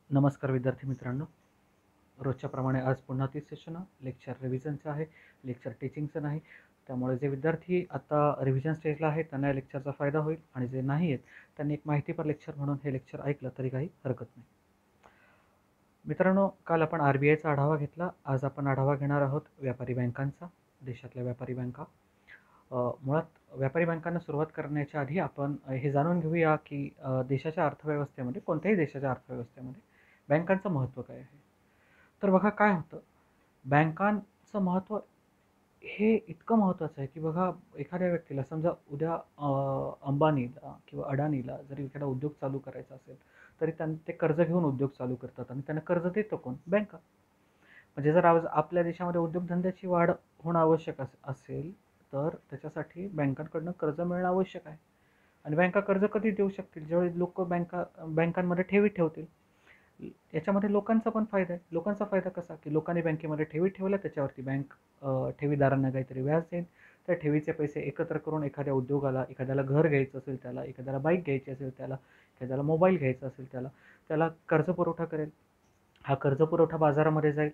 नमस्कार विद्यार्थी मित्रांनो. रोजच्याप्रमाणे आज पुन्हा 30 सेशन लेक्चर रिव्हिजनचं आहे. लेक्चर टीचिंगचं नाही. त्यामुळे जे विद्यार्थी आता रिव्हिजन स्टेजला आहेत त्यांना या लेक्चरचा फायदा होईल आणि जे नाही आहेत त्यांनी एक माहितीपर लेक्चर म्हणून हे लेक्चर ऐकलं तरी काही हरकत नाही. मित्रांनो, काल आपण RBIचा आढावा घेतला. आज आपण आढावा घेणार आहोत व्यापारी बँकांचा, देशातल्या व्यापारी बँका. मुळात व्यापारी बँकांना सुरुवात करण्याच्या आधी आपण हे जाणून घेऊया की देशाच्या अर्थव्यवस्थेमध्ये, कोणत्याही देशाच्या अर्थव्यवस्थेमध्ये बँकांचं महत्त्व काय आहे. तर बघा काय होतं, बँकांचं महत्त्व हे इतकं महत्त्वाचं आहे की बघा, एखाद्या व्यक्तीला समजा उद्या अंबानीला किंवा अडानीला जरी एखादा उद्योग चालू करायचा असेल तरी ते कर्ज घेऊन उद्योग चालू करतात आणि त्यांना कर्ज देतं कोण? बँका. म्हणजे जर आज आपल्या देशामध्ये उद्योगधंद्याची वाढ होणं आवश्यक असेल तर त्याच्यासाठी बँकांकडनं कर्ज मिळणं आवश्यक आहे. आणि बँका कर्ज कधी देऊ शकतील? ज्यावेळी लोक बँकांमध्ये ठेवी ठेवतील. याच्यामध्ये लोकांचा पण फायदा आहे. लोकांचा फायदा कसा? की लोकांनी बँकेमध्ये ठेवी ठेवल्या, त्याच्यावरती बँक ठेवीदारांना काहीतरी व्याज देईल. त्या ठेवीचे पैसे एकत्र करून एखाद्या उद्योगाला, एखाद्याला घर घ्यायचं असेल त्याला, एखाद्याला बाईक घ्यायची असेल त्याला, एखाद्याला मोबाईल घ्यायचा असेल त्याला कर्ज पुरवठा करेल. हा कर्ज पुरवठा बाजारामध्ये जाईल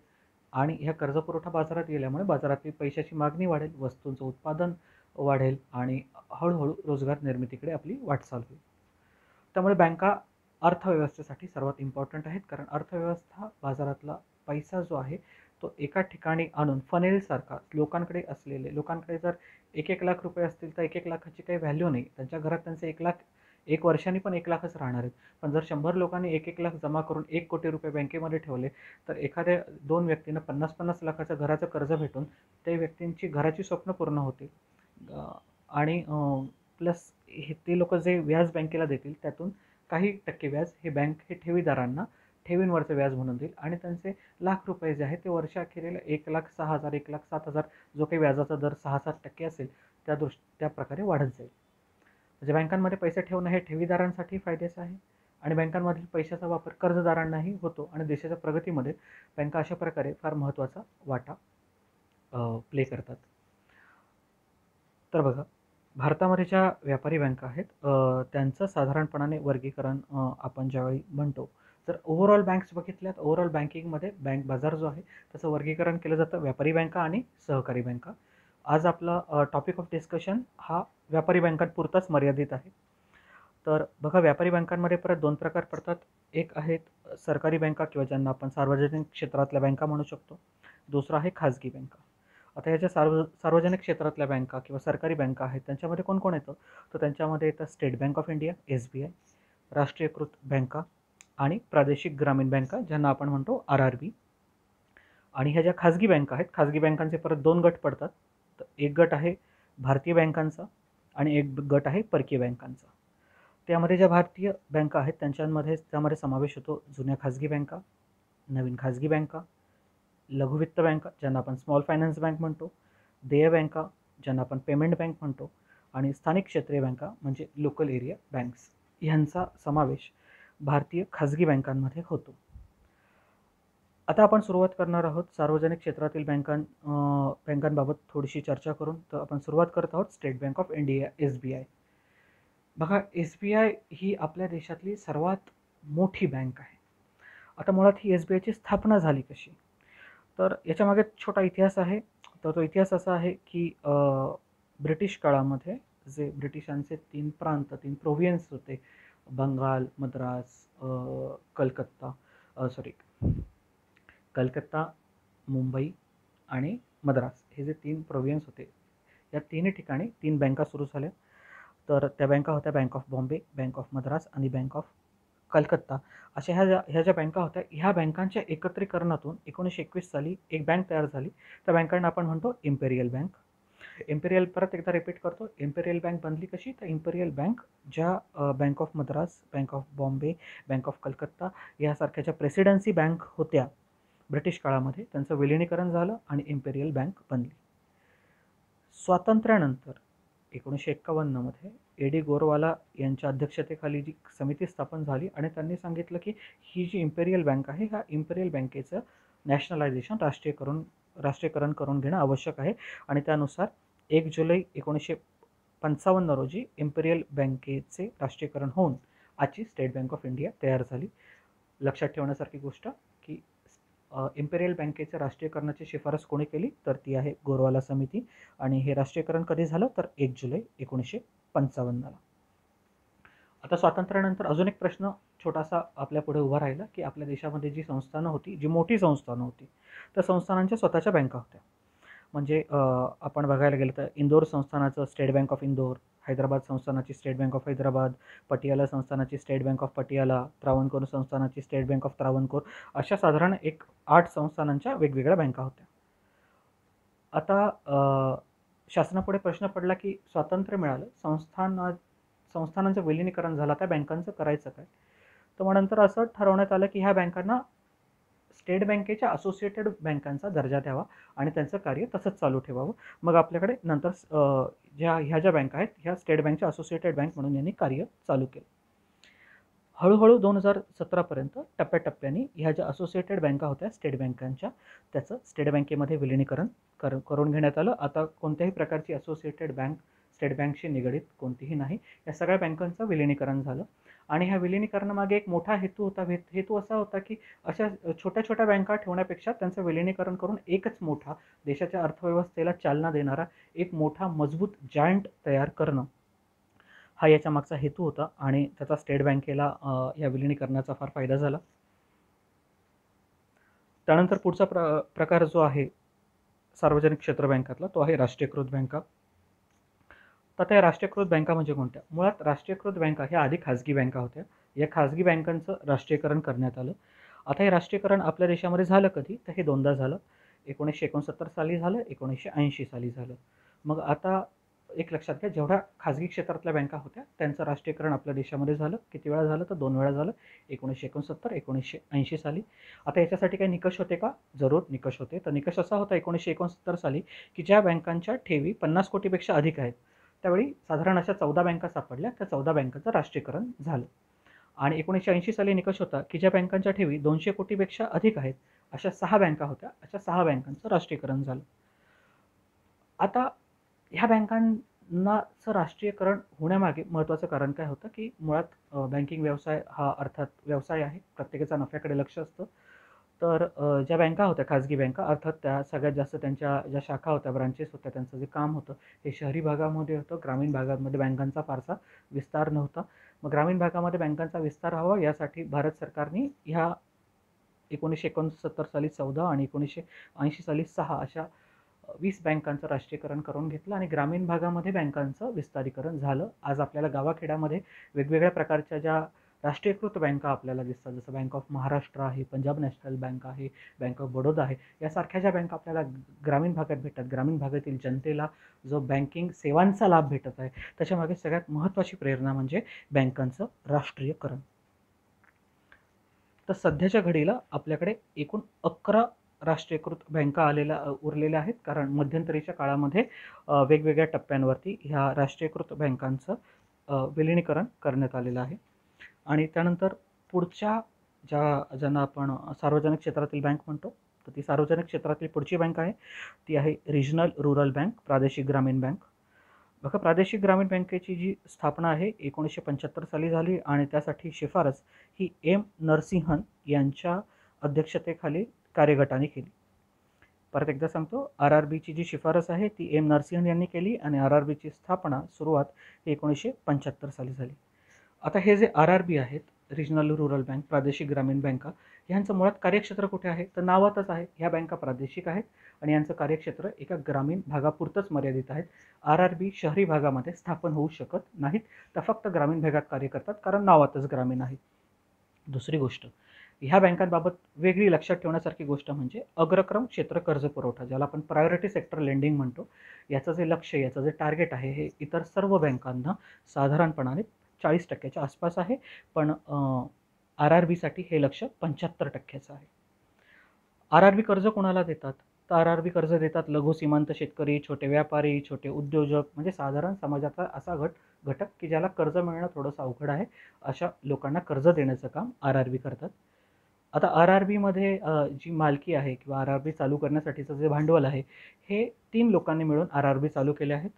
आणि ह्या कर्ज पुरवठा बाजारात गेल्यामुळे बाजारातली पैशाची मागणी वाढेल, वस्तूंचं उत्पादन वाढेल आणि हळूहळू रोजगार निर्मितीकडे आपली वाटचाल होईल. त्यामुळे बँका अर्थव्यवस्थेसाठी सर्वात इम्पॉर्टंट आहेत, कारण अर्थव्यवस्था बाजारातला पैसा जो आहे तो एका ठिकाणी आणून फनेलसारखा लोकांकडे जर 1-1 लाख रुपये असतील तर 1-1 लाखाची काही व्हॅल्यू नाही. त्यांच्या घरात त्यांचे 1 लाख, 1 वर्षांनी पण 1 लाखच राहणार आहेत. पण जर 100 लोकांनी 1-1 लाख जमा करून 1 कोटी रुपये बँकेमध्ये ठेवले तर एखाद्या 2 व्यक्तींना 50-50 लाखाचं घराचं कर्ज भेटून ते व्यक्तींची घराची स्वप्न पूर्ण होतील. आणि प्लस ते लोक जे व्याज बँकेला देतील त्यातून काही टक्के व्याज हे ठेवीदारांना ठेवींवरचं व्याज म्हणून देईल आणि त्यांचे लाख रुपये जे आहेत ते वर्षाअखेरीला 1,06,000, 1,07,000 जो काही व्याजाचा दर 6-7% असेल त्या प्रकारे वाढत जाईल. म्हणजे बँकांमध्ये पैसे ठेवणं हे ठेवीदारांसाठी फायद्याचं आहे आणि बँकांमधील पैशाचा वापर कर्जदारांनाही होतो आणि देशाच्या प्रगतीमध्ये बँका अशा प्रकारे फार महत्त्वाचा वाटा प्ले करतात. तर बघा, भारतामध्ये ज्या व्यापारी बँका आहेत त्यांचं साधारणपणाने वर्गीकरण आपण ज्यावेळी म्हणतो, जर ओव्हरऑल बँक्स बघितल्यात, ओव्हरऑल बँकिंगमध्ये बँक बाजार जो आहे त्याचं वर्गीकरण केलं जातं व्यापारी बँका आणि सहकारी बँका. आज आपला टॉपिक ऑफ डिस्कशन हा व्यापारी बँकांपुरताच मर्यादित आहे. तर बघा, व्यापारी बँकांमध्ये परत 2 प्रकार पडतात. एक आहेत सरकारी बँका किंवा ज्यांना आपण सार्वजनिक क्षेत्रातल्या बँका म्हणू शकतो. दुसरा आहे खाजगी बँका. आता ह्या ज्या सार्वजनिक क्षेत्रातल्या बँका किंवा सरकारी बँका आहेत त्यांच्यामध्ये कोण येतं? तर त्यांच्यामध्ये येतं state Bank of India, SBI, राष्ट्रीयकृत बँका आणि प्रादेशिक ग्रामीण बँका ज्यांना आपण म्हणतो RRB. आणि ह्या ज्या खाजगी बँका आहेत, खाजगी बँकांचे परत 2 गट पडतात. तर एक गट आहे भारतीय बँकांचा आणि एक गट आहे परकीय बँकांचा. त्यामध्ये ज्या भारतीय बँका आहेत त्यामध्ये समावेश होतो जुन्या खाजगी बँका, नवीन खाजगी बँका, लघुवित्त बँका ज्यांना आपण स्मॉल फायनान्स बँक म्हणतो, देय बँका ज्यांना आपण पेमेंट बँक म्हणतो आणि स्थानिक क्षेत्रीय बँका म्हणजे लोकल एरिया बँक्स ह्यांचा समावेश भारतीय खाजगी बँकांमध्ये होतो. आता आपण सुरुवात करणार आहोत सार्वजनिक क्षेत्रातील बँकांबाबत थोडीशी चर्चा करून. तर आपण सुरुवात करत आहोत state Bank of India, SBI. बघा, SBI ही आपल्या देशातली सर्वात मोठी बँक आहे. आता मुळात ही SBIची स्थापना झाली कशी? तर याच्यामागे छोटा इतिहास आहे. तर तो इतिहास असा आहे की ब्रिटिश काळामध्ये जे ब्रिटिशांचे 3 प्रांत, 3 प्रोव्हिन्स होते, बंगाल, मद्रास, कलकत्ता, मुंबई आणि मद्रास हे जे 3 प्रोव्हिन्स होते, या 3 ठिकाणी 3 बँका सुरू झाल्या. तर त्या बँका होत्या bank of Bombay, bank of Madras आणि बँक ऑफ कलकत्ता. अशा ह्या ज्या बँका होत्या, ह्या बँकांच्या एकत्रीकरणातून 1921 साली एक बँक तयार झाली. त्या बँकांना आपण म्हणतो इम्पेरियल बँक. परत एकदा रिपीट करतो, इम्पेरियल बँक बनली कशी? तर इम्पेरियल बँक ज्या bank of Madras, bank of Bombay, bank of Calcutta यासारख्या ज्या प्रेसिडेन्सी बँक होत्या ब्रिटिश काळामध्ये, त्यांचं विलिनीकरण झालं आणि इम्पेरियल बँक बनली. स्वातंत्र्यानंतर 1951 मध्ये AD गोरवाला यांच्या अध्यक्षतेखाली जी समिती स्थापन झाली आणि त्यांनी सांगितलं की ही जी इम्पेरियल बँक आहे, ह्या इम्पेरियल बँकेचं नॅशनलायझेशन, राष्ट्रीयकरण करून घेणं आवश्यक आहे. आणि त्यानुसार 1 जुलै 1955 रोजी इम्पेरियल बँकेचे राष्ट्रीयकरण होऊन आजची स्टेट बँक ऑफ इंडिया तयार झाली. लक्षात ठेवण्यासारखी गोष्ट की इम्पेरियल बँकेच्या राष्ट्रीयकरणाची शिफारस कोणी केली, तर ती आहे गोरवाला समिती. आणि हे राष्ट्रीयकरण कधी झालं, तर 1 जुलै 1955ला. आता स्वातंत्र्यानंतर अजून एक प्रश्न छोटासा आपल्या पुढे उभा राहिला, की आपल्या देशामध्ये जी संस्थानं होती, जी मोठी संस्थानं होती, त्या संस्थानांच्या स्वतःच्या बँका होत्या. म्हणजे आपण बघायला गेलं तर इंदोर संस्थानाचं State Bank of Indore, Hyderabad संस्थानाची State Bank of Hyderabad, Patiala संस्थानाची State Bank of Patiala, Travancore संस्थानाची स्टेट बँक ऑफ त्रावणकोर, अशा साधारण 8 संस्थानांच्या वेगवेगळ्या बँका होत्या. आता शासनापुढे प्रश्न पडला, की स्वातंत्र्य मिळालं, संस्थानांचं विलिनीकरण झालं, त्या बँकांचं करायचं काय? तर मग नंतर असं ठरवण्यात आलं, की ह्या बँकांना स्टेट बँकेच्या असोसिएटेड बँकांचा दर्जा द्यावा आणि त्यांचं कार्य तसंच चालू ठेवावं. मग आपल्याकडे नंतर ह्या ज्या बँका आहेत, ह्या स्टेट बँकच्या असोसिएटेड बँक म्हणून यांनी कार्य चालू केलं. हळूहळू 2017पर्यंत टप्प्याटप्प्याने ह्या ज्या असोसिएटेड बँका होत्या स्टेट बँकांच्या, त्याचं स्टेट बँकेमध्ये विलिनीकरण करून घेण्यात आलं. आता कोणत्याही प्रकारची असोसिएटेड बँक स्टेट बँकशी निगडीत कोणतीही नाही. या सगळ्या बँकांचं विलिनीकरण झालं. आणि ह्या विलिनीकरणामागे एक मोठा हेतू होता. हेतू असा होता, की अशा छोट्या छोट्या बँका ठेवण्यापेक्षा त्यांचं विलिनीकरण करून एकच मोठा, देशाच्या अर्थव्यवस्थेला चालना देणारा एक मोठा मजबूत जायंट तयार करणं, हा याच्या मागचा हेतू होता. आणि त्याचा स्टेट बँकेला या विलिनीकरणाचा फार फायदा झाला. त्यानंतर पुढचा प्रकार जो आहे सार्वजनिक क्षेत्र बँकातला, तो आहे राष्ट्रीयकृत बँका. तर त्या राष्ट्रीयकृत बँका म्हणजे कोणत्या? मुळात राष्ट्रीयकृत बँका ह्या आधी खाजगी बँका होत्या. या खाजगी बँकांचं राष्ट्रीयकरण करण्यात आलं. आता हे राष्ट्रीयकरण आपल्या देशामध्ये झालं कधी, तर हे दोनदा झालं. 1969 साली झालं, 1980 साली झालं. मग आता एक लक्षात घ्या, जेवढ्या खाजगी क्षेत्रातल्या बँका होत्या त्यांचं राष्ट्रीयकरण आपल्या देशामध्ये झालं. किती वेळा झालं, तर 2 वेळा झालं, 1969, 1980 साली. आता याच्यासाठी काही निकष होते का? जरूर निकष होते. तर निकष असा होता 1969 साली, की ज्या बँकांच्या ठेवी 50 कोटीपेक्षा अधिक आहेत, त्यावेळी साधारण अशा 14 बँका सापडल्या. त्या 14 बँकांचं राष्ट्रीयकरण झालं. आणि 1980 साली निकष होता, की ज्या बँकांच्या ठेवी 200 कोटीपेक्षा अधिक आहेत, अशा 6 बँका होत्या. अशा 6 बँकांचं राष्ट्रीयकरण झालं. आता ह्या बँकांनाचं राष्ट्रीयकरण होण्यामागे महत्त्वाचं कारण काय होतं, की मुळात बँकिंग व्यवसाय हा अर्थात व्यवसाय आहे. प्रत्येकाचा नफ्याकडे लक्ष असतं. तर ज्या बँका होत्या खाजगी बँका, अर्थात त्या सगळ्यात जास्त त्यांच्या ज्या शाखा होत्या, ब्रांचेस होत्या, त्यांचं जे काम होतं हे शहरी भागामध्ये होतं. ग्रामीण भागामध्ये बँकांचा फारसा विस्तार नव्हता. मग ग्रामीण भागामध्ये बँकांचा विस्तार व्हावा यासाठी भारत सरकारने ह्या 1969 साली 14 आणि 1980 साली 6 अशा 20 बँकांचं राष्ट्रीयकरण करून घेतलं आणि ग्रामीण भागामध्ये बँकांचं विस्तारीकरण झालं. आज आपल्याला गावाखेड्यामध्ये वेगवेगळ्या प्रकारच्या ज्या राष्ट्रीयकृत बँका आपल्याला दिसतात, जसं बँक ऑफ महाराष्ट्र आहे, पंजाब नॅशनल बँक आहे, बँक ऑफ बडोदा आहे, यासारख्या ज्या बँका आपल्याला ग्रामीण भागात भेटतात, ग्रामीण भागातील जनतेला जो बँकिंग सेवांचा लाभ भेटत आहे, त्याच्यामागे सगळ्यात महत्त्वाची प्रेरणा म्हणजे बँकांचं राष्ट्रीयकरण. तर सध्याच्या घडीला आपल्याकडे एकूण 11 राष्ट्रीयकृत बँका उरलेल्या आहेत, कारण मध्यंतरीच्या काळामध्ये वेगवेगळ्या टप्प्यांवरती ह्या राष्ट्रीयकृत बँकांचं विलिनीकरण करण्यात आलेलं आहे. आणि त्यानंतर पुढच्या ज्यांना आपण सार्वजनिक क्षेत्रातील बँक म्हणतो, तर ती सार्वजनिक क्षेत्रातील पुढची बँक आहे ती आहे रिजनल रूरल बँक, प्रादेशिक ग्रामीण बँक. बघा, प्रादेशिक ग्रामीण बँकेची जी स्थापना आहे 1975 साली झाली आणि त्यासाठी शिफारस ही एम नरसिंहन यांच्या अध्यक्षतेखाली कार्यगटाने केली. परत एकदा सांगतो, RRBची जी शिफारस आहे ती एम नरसिंहन यांनी केली आणि RRBची स्थापना सुरुवात ही 1975 साली झाली. आता हे जे RRB आहेत, रिजनल रूरल बँक, प्रादेशिक ग्रामीण बँका, ह्यांचं मुळात कार्यक्षेत्र कुठे आहे, तर नावातच आहे. ह्या बँका प्रादेशिक आहेत आणि यांचं कार्यक्षेत्र एका ग्रामीण भागापुरतंच मर्यादित आहेत. RRB शहरी भागामध्ये स्थापन होऊ शकत नाहीत, त्या फक्त ग्रामीण भागात कार्य करतात, कारण नावातच ग्रामीण आहे. दुसरी गोष्ट, ह्या बँकांबाबत वेगळी लक्षात ठेवण्यासारखी गोष्ट म्हणजे अग्रक्रम क्षेत्र कर्ज पुरवठा, ज्याला आपण प्रायोरिटी सेक्टर लेंडिंग म्हणतो. याचं जे लक्ष्य, याचं जे टार्गेट आहे, हे इतर सर्व बँकांना साधारणपणाने 40% आसपास आहे, पण RRBसाठी हे लक्ष्य 75% आहे. RRB कर्ज कोणाला देतात, तर RRB कर्ज देतात लघु सीमांत शेतकरी, छोटे व्यापारी, छोटे उद्योजक, म्हणजे साधारण समाजाचा असा घटक की ज्याला कर्ज मिळणं थोडंसं अवघड आहे, अशा लोकांना कर्ज देण्याचं काम RRB करतात. आता RRBमध्ये जी मालकी आहे किंवा RRB चालू करण्यासाठीचं जे भांडवल आहे, हे 3 लोकांनी मिळून RRB चालू केले आहेत.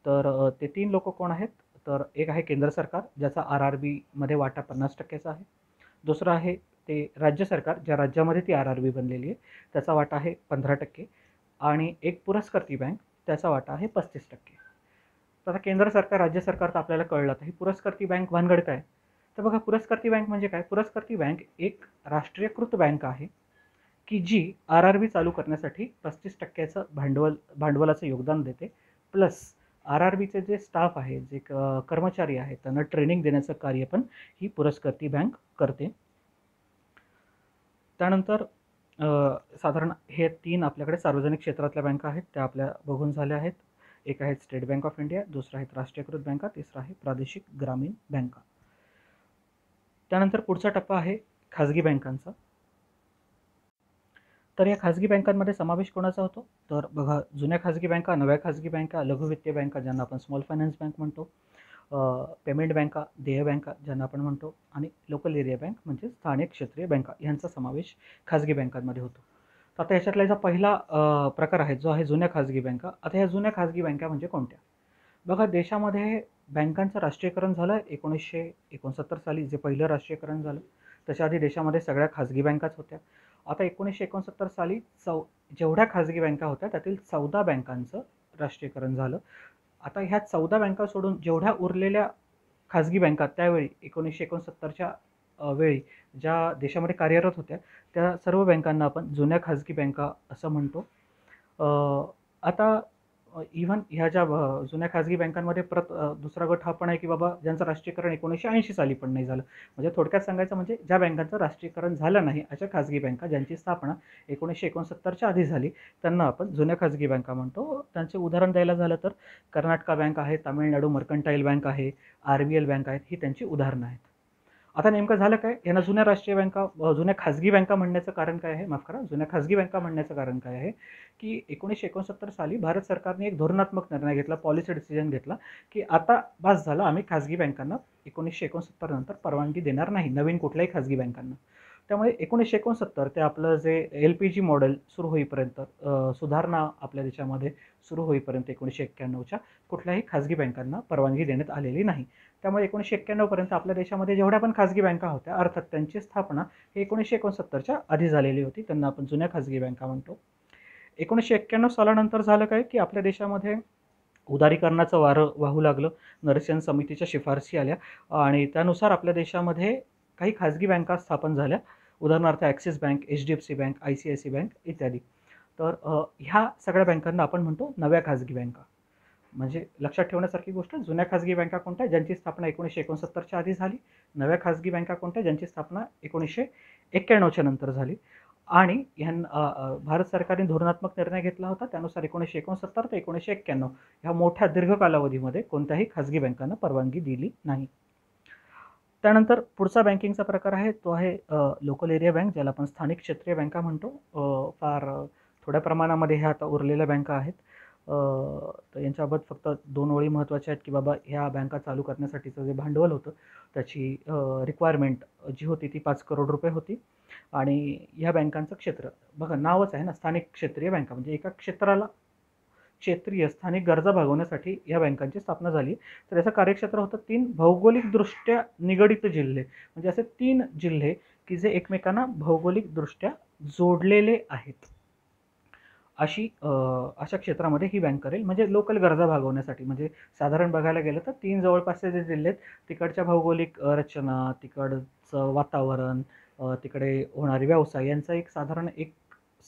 तर ते 3 लोक कोण आहेत, तर एक आहे केंद्र सरकार, ज्याचा RRBमध्ये वाटा 50%चा आहे. दुसरं आहे ते राज्य सरकार, ज्या राज्यामध्ये ती RRB बनलेली आहे, त्याचा वाटा आहे 15% आणि एक पुरस्कर्ती बँक, त्याचा वाटा आहे 35%. तर आता केंद्र सरकार, राज्य सरकार तर आपल्याला कळलं. तर ही पुरस्कर्ती बँक भानगड काय? तर बघा, पुरस्कर्ती बँक म्हणजे काय? पुरस्कर्ती बँक एक राष्ट्रीयकृत बँक आहे, की जी RRB चालू करण्यासाठी 35% भांडवलाचं योगदान देते. प्लस RRBचे जे स्टाफ आहे, जे कर्मचारी आहेत, त्यांना ट्रेनिंग देण्याचं कार्य पण ही पुरस्कर्ती बँक करते. त्यानंतर साधारण हे 3 आपल्याकडे सार्वजनिक क्षेत्रातल्या बँका आहेत, त्या आपल्या बघून झाल्या आहेत. एक आहे स्टेट बँक ऑफ इंडिया, दुसरा आहेत राष्ट्रीयकृत बँका, तिसरा आहे प्रादेशिक ग्रामीण बँका. त्यानंतर पुढचा टप्पा आहे खाजगी बँकांचा. तर या खाजगी बँकांमध्ये समावेश कोणाचा होतो? तर बघा, जुन्या खाजगी बँका, नव्या खाजगी बँका, लघु वित्तीय बँका ज्यांना आपण स्मॉल फायनान्स बँक म्हणतो, पेमेंट बँका, देय बँका ज्यांना आपण म्हणतो, आणि लोकल एरिया बँक म्हणजे स्थानिक क्षेत्रीय बँका यांचा समावेश खाजगी बँकांमध्ये होतो. तर आता याच्यातला जो पहिला प्रकार आहे, जो आहे जुन्या खाजगी बँका. आता ह्या जुन्या खाजगी बँका म्हणजे कोणत्या? बघा, देशामध्ये बँकांचं राष्ट्रीयकरण झालं 1969 साली, जे पहिलं राष्ट्रीयकरण झालं. त्याच्या आधी देशामध्ये सगळ्या खाजगी बँकाच होत्या. आता 1969 साली जेवढ्या खाजगी बँका होत्या त्यातील 14 बँकांचं राष्ट्रीयकरण झालं. आता ह्या 14 बँका सोडून जेवढ्या उरलेल्या खाजगी बँका त्यावेळी 1969च्या वेळी ज्या देशामध्ये कार्यरत होत्या, त्या सर्व बँकांना आपण जुन्या खाजगी बँका असं म्हणतो. आता इव्हन ह्या ज्या जुन्या खाजगी बँकांमध्ये दुसरा गट हा पण आहे, की बाबा ज्यांचं राष्ट्रीयकरण 1980 साली पण नाही झालं. म्हणजे थोडक्यात सांगायचं म्हणजे ज्या बँकांचं राष्ट्रीयकरण झालं नाही अशा खाजगी बँका, ज्यांची स्थापना 1969च्या आधी झाली, त्यांना आपण जुन्या खाजगी बँका म्हणतो. त्यांचे उदाहरण द्यायला झालं तर कर्नाटका बँक आहे, तामिळनाडू मर्कंटाईल बँक आहे, RBL बँक आहेत, ही त्यांची उदाहरणं आहेत. आता नेमकं झालं काय? यांना जुन्या राष्ट्रीय बँका, जुन्या खाजगी बँका म्हणण्याचं कारण काय आहे? माफ करा, जुन्या खाजगी बँका म्हणण्याचं कारण काय आहे? की 1969 साली भारत सरकारने एक धोरणात्मक निर्णय घेतला, पॉलिसी डिसिजन घेतला, की आता बस झालं, आम्ही खाजगी बँकांना 1969 नंतर परवानगी देणार नाही, नवीन कुठल्याही खाजगी बँकांना. त्यामुळे 1969 ते आपलं जे LPG मॉडेल सुरू होईपर्यंत, सुधारणा आपल्या देशामध्ये सुरू होईपर्यंत 1991च्या कुठल्याही खाजगी बँकांना परवानगी देण्यात आलेली नाही. त्यामुळे 1991 पर्यंत आपल्या देशामध्ये जेवढ्या पण खाजगी बँका होत्या, अर्थात त्यांची स्थापना ही 1969च्या आधी झालेली होती. त्यांना आपण जुन्या खाजगी बँका म्हणतो. 1991 सालानंतर झालं काय, की आपल्या देशामध्ये उदारीकरणाचं वारं वाहू लागलं. नरसेन समितीच्या शिफारसी आल्या आणि त्यानुसार आपल्या देशामध्ये काही खाजगी बँका स्थापन झाल्या. उदाहरणार्थ axis bank, HDFC bank, ICICI bank इत्यादी. तर ह्या सगळ्या बँकांना आपण म्हणतो नव्या खाजगी बँका. म्हणजे लक्षात ठेवण्यासारखी गोष्ट, जुन्या खाजगी बँका कोणत्या? ज्यांची स्थापना 1969च्या आधी झाली. नव्या खाजगी बँका कोणत्या? ज्यांची स्थापना 1991च्या नंतर झाली. आणि भारत सरकारने धोरणात्मक निर्णय घेतला होता, त्यानुसार 1969 ते 1991 ह्या मोठ्या दीर्घ कालावधीमध्ये कोणत्याही खाजगी बँकांना परवानगी दिली नाही. त्यानंतर पुढचा बँकिंगचा प्रकार आहे, तो आहे लोकल एरिया बँक, ज्याला आपण स्थानिक क्षेत्रीय बँका म्हणतो. फार थोड्या प्रमाणामध्ये ह्या आता उरलेल्या बँका आहेत. तर यांच्याबाबत फक्त 2 ओळी महत्त्वाच्या आहेत, की बाबा ह्या बँका चालू करण्यासाठीचं जे भांडवल होतं, त्याची रिक्वायरमेंट जी होती ती 5 करोड रुपये होती. आणि ह्या बँकांचं क्षेत्र, बघा नावच आहे ना, स्थानिक क्षेत्रीय बँका, म्हणजे एका क्षेत्राला क्षेत्रीय स्थानिक गरजा भागवण्यासाठी या बँकांची स्थापना झाली. तर याचं कार्यक्षेत्र होतं 3 भौगोलिकदृष्ट्या निगडित जिल्हे, म्हणजे असे 3 जिल्हे की जे एकमेकांना भौगोलिकदृष्ट्या जोडलेले आहेत. अशा क्षेत्रामध्ये ही बँक करेल, म्हणजे लोकल गरजा भागवण्यासाठी. म्हणजे साधारण बघायला गेलं तर 3 जवळपासचे जे जिल्हे आहेत, तिकडच्या भौगोलिक रचना, तिकडचं वातावरण, तिकडे होणारे व्यवसाय यांचं एक साधारण एक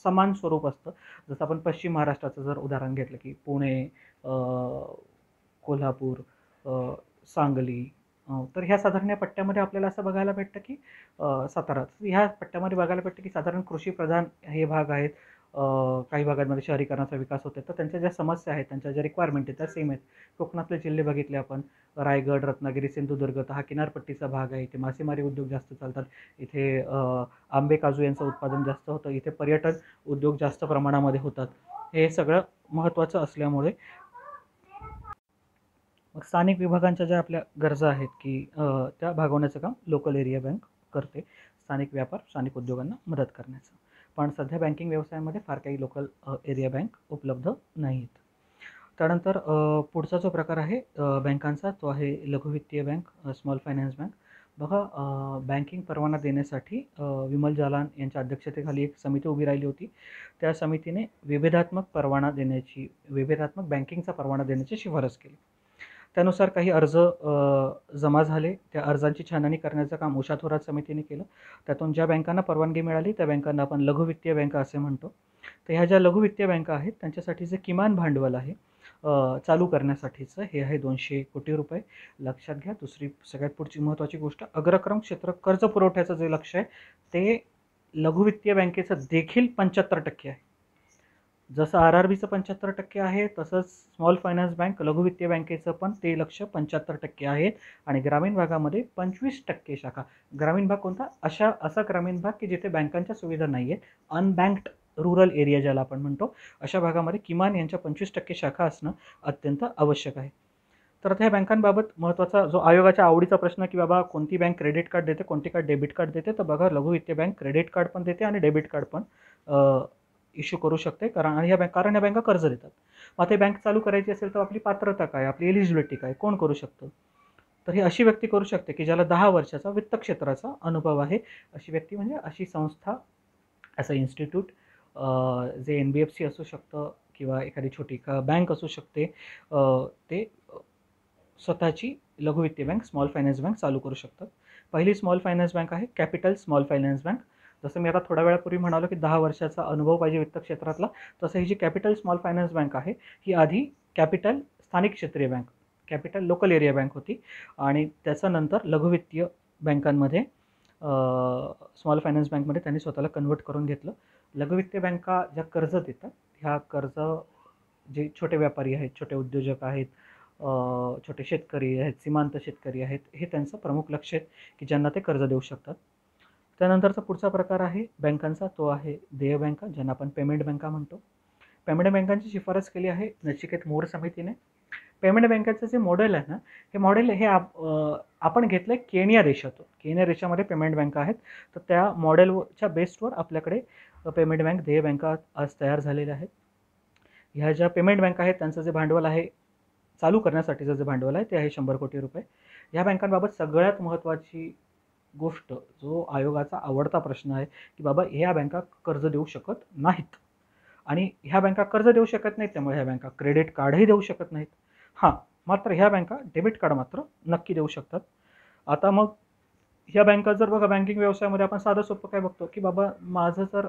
समान स्वरूप असतं. जसं आपण पश्चिम महाराष्ट्राचं जर उदाहरण घेतलं, की पुणे, कोल्हापूर, सांगली, तर ह्या साधारण या पट्ट्यामध्ये आपल्याला असं बघायला भेटतं, की सातारा, ह्या पट्ट्यामध्ये बघायला भेटतं, की साधारण कृषीप्रधान हे भाग आहेत. काही भागांमध्ये शहरीकरणाचा विकास होतो, तर त्यांच्या ज्या समस्या आहेत, त्यांच्या ज्या रिक्वायरमेंट आहेत त्या सेम आहेत. कोकणातले जिल्हे बघितले आपण, रायगड, रत्नागिरी, सिंधुदुर्ग, तर हा किनारपट्टीचा भाग आहे. इथे मासेमारी उद्योग जास्त चालतात. इथे आंबे, काजू यांचं उत्पादन जास्त होतं. इथे पर्यटन उद्योग जास्त प्रमाणामध्ये होतात. हे सगळं महत्त्वाचं असल्यामुळे मग स्थानिक विभागांच्या ज्या आपल्या गरजा आहेत, की त्या भागवण्याचं काम लोकल एरिया बँक करते, स्थानिक व्यापार, स्थानिक उद्योगांना मदत करण्याचं. पण सध्या बँकिंग व्यवसायामध्ये फार काही लोकल एरिया बँक उपलब्ध नाहीत. त्यानंतर पुढचा जो प्रकार आहे बँकांचा, तो आहे लघु वित्तीय बँक, स्मॉल फायनान्स बँक. बघा, बँकिंग परवाना देण्यासाठी विमल जालान यांच्या अध्यक्षतेखाली एक समिती उभी राहिली होती. त्या समितीने विभेदात्मक बँकिंगचा परवाना देण्याची शिफारस केली. त्यानुसार काही अर्ज जमा झाले. त्या अर्जांची छाननी करण्याचं काम उषा थोरात समितीने केलं. त्यातून ज्या बँकांना परवानगी मिळाली त्या बँकांना आपण लघु वित्तीय बँका असे म्हणतो. तर ह्या ज्या लघु वित्तीय बँका आहेत त्यांच्यासाठी जे किमान भांडवल आहे चालू करण्यासाठीचं हे आहे 200 कोटी रुपये. लक्षात घ्या, दुसरी सगळ्यात पुढची महत्त्वाची गोष्ट, अग्रक्रम क्षेत्र कर्ज पुरवठ्याचं जे लक्ष आहे ते लघु वित्तीय बँकेचं देखील 75% आहे. जसं RRBचं 75% आहे तसंच स्मॉल फायनान्स बँक लघु वित्तीय बँकेचं पण ते लक्ष 75% आहे. आणि ग्रामीण भागामध्ये 25% शाखा. ग्रामीण भाग कोणता? असा ग्रामीण भाग की जिथे बँकांच्या सुविधा नाही आहेत, अनबँक्ड रूरल एरिया ज्याला आपण म्हणतो, अशा भागामध्ये किमान यांच्या 25% शाखा असणं अत्यंत आवश्यक आहे. तर आता ह्या बँकांबाबत महत्त्वाचा जो आयोगाच्या आवडीचा प्रश्न की बाबा कोणती बँक क्रेडिट कार्ड देते, कोणती कार्ड डेबिट कार्ड देते, तर बघा, लघु वित्तीय बँक क्रेडिट कार्ड पण देते आणि डेबिट कार्ड पण इश्यू करू शकते. कारण ह्या बँका कर्ज देतात. मग ते बँक चालू करायची असेल तर आपली पात्रता काय, आपली एलिजिबिलिटी काय, कोण करू शकतं? तर ही अशी व्यक्ती करू शकते की ज्याला 10 वर्षाचा वित्त क्षेत्राचा अनुभव आहे. अशी व्यक्ती म्हणजे अशी संस्था, असं इन्स्टिट्यूट, जे NBFC असू शकतं किंवा एखादी छोटी बँक असू शकते, ते स्वतःची लघु वित्तीय बँक, स्मॉल फायनान्स बँक चालू करू शकतात. पहिली स्मॉल फायनान्स बँक आहे कॅपिटल स्मॉल फायनान्स बँक. जसं मी आता थोड्या वेळापूर्वी म्हणालो की 10 वर्षाचा अनुभव पाहिजे वित्त क्षेत्रातला, तसं ही जी कॅपिटल स्मॉल फायनान्स बँक आहे ही आधी कॅपिटल स्थानिक क्षेत्रीय bank, capital local area bank होती आणि त्याच्यानंतर लघु वित्तीय बँकांमध्ये, स्मॉल फायनान्स बँकमध्ये त्यांनी स्वतःला कन्वर्ट करून घेतलं. लघु वित्तीय बँका ज्या कर्ज देतात, ह्या कर्ज जे छोटे व्यापारी आहेत, छोटे उद्योजक आहेत, छोटे शेतकरी आहेत, सीमांत शेतकरी आहेत, हे त्यांचं प्रमुख लक्ष आहेत की ज्यांना ते कर्ज देऊ शकतात. त्यानंतरचा पुढचा प्रकार आहे बँकांचा, तो आहे देय बँका, ज्यांना आपण पेमेंट बँका म्हणतो. पेमेंट बँकांची शिफारस केली आहे नचिकेत मोर समितीने. पेमेंट बँकेचं जे मॉडेल आहे ना, हे मॉडेल आपण घेतलं आहे केनिया देशातून. केनिया देशामध्ये पेमेंट बँका आहेत. तर त्या मॉडेलच्या बेसवर आपल्याकडे पेमेंट बँक, देय बँका आज तयार झालेल्या आहेत. ह्या ज्या पेमेंट बँका आहेत त्यांचं जे भांडवल आहे, चालू करण्यासाठीचं जे भांडवल आहे ते आहे 100 कोटी रुपये. ह्या बँकांबाबत सगळ्यात महत्त्वाची गोष्ट, जो आयोगाचा आवडता प्रश्न आहे की बाबा ह्या बँका कर्ज देऊ शकत नाहीत. आणि ह्या बँका कर्ज देऊ शकत नाहीत त्यामुळे ह्या बँका क्रेडिट कार्डही देऊ शकत नाहीत. हां, मात्र ह्या बँका डेबिट कार्ड मात्र नक्की देऊ शकतात. आता मग ह्या बँका जर बघा, बँकिंग व्यवसायामध्ये आपण साधं सोपं काय बघतो की बाबा माझं जर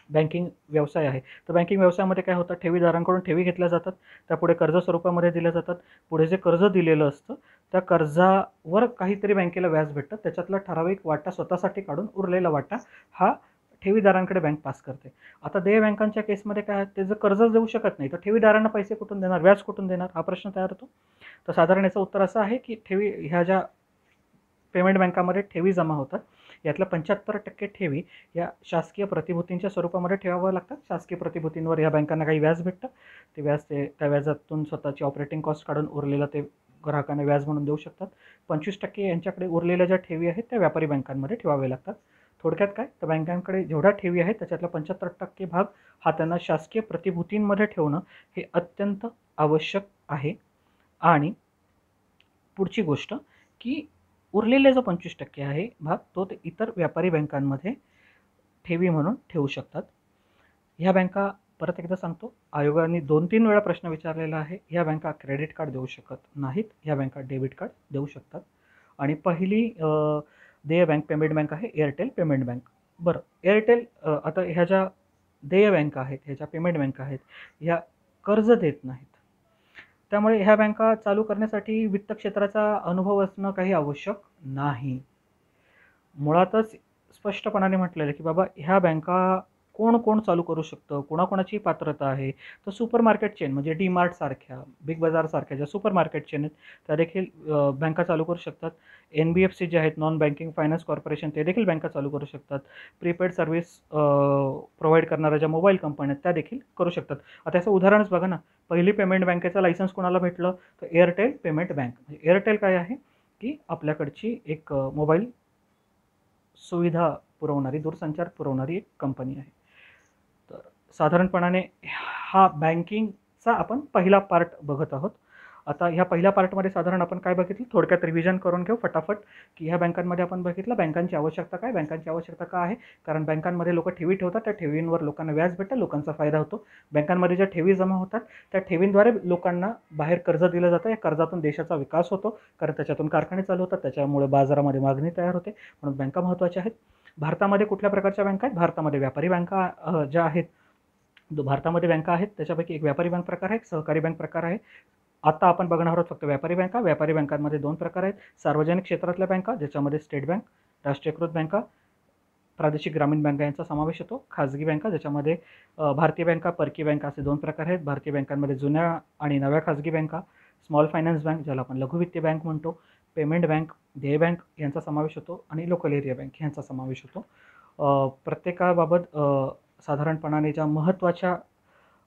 बँकिंग व्यवसाय आहे, तर बँकिंग व्यवसायामध्ये काय होतं, ठेवीदारांकडून ठेवी घेतल्या जातात, त्या पुढे कर्ज स्वरूपामध्ये दिल्या जातात. पुढे जे कर्ज दिलेलं असतं त्या कर्जावर काहीतरी बँकेला व्याज भेटतं, त्याच्यातला ठराविक वाटा स्वतःसाठी काढून उरलेला वाटा हा ठेवीदारांकडे बँक पास करते. आता देय बँकांच्या केसमध्ये काय आहे, ते जर कर्ज देऊ शकत नाही तर ठेवीदारांना पैसे कुठून देणार, व्याज कुठून देणार, हा प्रश्न तयार होतो. तर साधारण याचं उत्तर असं आहे की ह्या ज्या पेमेंट बँकामध्ये ठेवी जमा होतात, यातल्या 75% ठेवी या शासकीय प्रतिभूतींच्या स्वरूपामध्ये ठेवाव्या लागतात. शासकीय प्रतिभूतींवर या बँकांना काही व्याज भेटतं. त्या व्याजातून स्वतःची ऑपरेटिंग कॉस्ट काढून उरलेलं ते ग्राहकांना व्याज म्हणून देऊ शकतात. 25% यांच्याकडे उरलेल्या ज्या ठेवी आहेत त्या व्यापारी बँकांमध्ये ठेवाव्या लागतात. थोडक्यात काय, तर बँकांकडे जेवढ्या ठेवी आहेत त्याच्यातला 75% भाग हा त्यांना शासकीय प्रतिभूतींमध्ये ठेवणं हे अत्यंत आवश्यक आहे. आणि पुढची गोष्ट की उरलेले जो 25% आहे भाग, तो ते इतर व्यापारी बँकांमध्ये ठेवी म्हणून ठेवू शकतात. ह्या बँका, परत एकदा सांगतो, आयोगाने 2-3 वेळा प्रश्न विचारलेला आहे. ह्या बँका क्रेडिट कार्ड देऊ शकत नाहीत, ह्या बँका डेबिट कार्ड देऊ शकतात. आणि पहिली देय बँक पेमेंट बँक आहे एअरटेल पेमेंट बँक. बरं, एअरटेल, आता ह्या ज्या देय बँका आहेत, ह्या ज्या पेमेंट बँका आहेत, ह्या कर्ज देत नाहीत. त्यामुळे ह्या बँका चालू करण्यासाठी वित्त क्षेत्राचा अनुभव असणं काही आवश्यक नाही. मुळातच स्पष्टपणाने म्हटलेलं आहे की बाबा ह्या बँका कोण कोण चालू करू शकतं, कोणाकोणाची पात्रता आहे, तर सुपर मार्केट चेन म्हणजे डीमार्ट सारख्या, बिग बाजार सारख्या ज्या सुपर मार्केट चेन आहेत त्या देखील बँका चालू करू शकतात. NBFC जे आहेत, नॉन बँकिंग फायनान्स कॉर्पोरेशन, ते देखील बँका चालू करू शकतात. प्रीपेड सर्व्हिस प्रोव्हाइड करणाऱ्या ज्या मोबाईल कंपन्या आहेत त्या देखील करू शकतात. आता याचं उदाहरणच बघा ना, पहिली पेमेंट बँकेचं लायसन्स कोणाला भेटलं, तर एअरटेल पेमेंट बँक. म्हणजे एअरटेल काय आहे की आपल्याकडची एक मोबाईल सुविधा पुरवणारी, दूरसंचार पुरवणारी एक कंपनी आहे. तर साधारणपणाने हा बँकिंगचा आपण पहिला पार्ट बघत आहोत. आता ह्या पहिल्या पार्टमध्ये साधारण आपण काय बघितलं, थोडक्यात रिव्हिजन करून घेऊ फटाफट, की ह्या बँकांमध्ये आपण बघितलं बँकांची आवश्यकता काय, बँकांची आवश्यकता का आहे, कारण बँकांमध्ये लोक ठेवी ठेवतात, त्या ठेवींवर लोकांना व्याज भेटतं, लोकांचा फायदा होतो. बँकांमध्ये ज्या ठेवी जमा होतात त्या ठेवींद्वारे लोकांना बाहेर कर्ज दिलं जातं, या कर्जातून देशाचा विकास होतो, कारण त्याच्यातून कारखाने चालू होतात, त्याच्यामुळे बाजारामध्ये मागणी तयार होते, म्हणून बँका महत्त्वाच्या आहेत. भारतामध्ये कुठल्या प्रकारच्या बँका आहेत, भारतामध्ये व्यापारी बँका ज्या आहेत, भारतामध्ये बँका आहेत त्याच्यापैकी एक व्यापारी बँक प्रकार आहे, एक सहकारी बँक प्रकार आहे. आता आपण बघणार आहोत फक्त व्यापारी बँका. व्यापारी बँकांमध्ये 2 प्रकार आहेत, सार्वजनिक क्षेत्रातल्या बँका ज्याच्यामध्ये स्टेट बँक, राष्ट्रीयकृत बँका, प्रादेशिक ग्रामीण बँका यांचा समावेश होतो, खाजगी बँका ज्याच्यामध्ये भारतीय बँका, परकीय बँका असे 2 प्रकार आहेत. भारतीय बँकांमध्ये जुन्या आणि नव्या खाजगी बँका, स्मॉल फायनान्स बँक ज्याला आपण लघु वित्तीय बँक म्हणतो, पेमेंट बँक, देय बँक यांचा समावेश होतो आणि लोकल एरिया बँक यांचा समावेश होतो. प्रत्येकाबाबत साधारणपणाने ज्या महत्त्वाच्या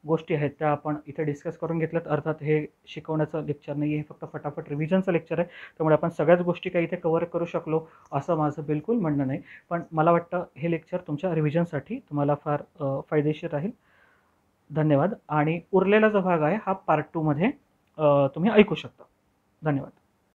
गोष्टी आहेत त्या आपण इथे डिस्कस करून घेतल्यात. अर्थात हे शिकवण्याचं लेक्चर नाही आहे, हे फक्त फटाफट रिव्हिजनचं लेक्चर आहे, त्यामुळे आपण सगळ्याच गोष्टी काही इथे कव्हर करू शकलो असं माझं बिलकुल म्हणणं नाही, पण मला वाटतं हे लेक्चर तुमच्या रिव्हिजनसाठी तुम्हाला फार फायदेशीर राहील. धन्यवाद. आणि उरलेला जो भाग आहे हा पार्ट 2 मध्ये तुम्ही ऐकू शकता. धन्यवाद.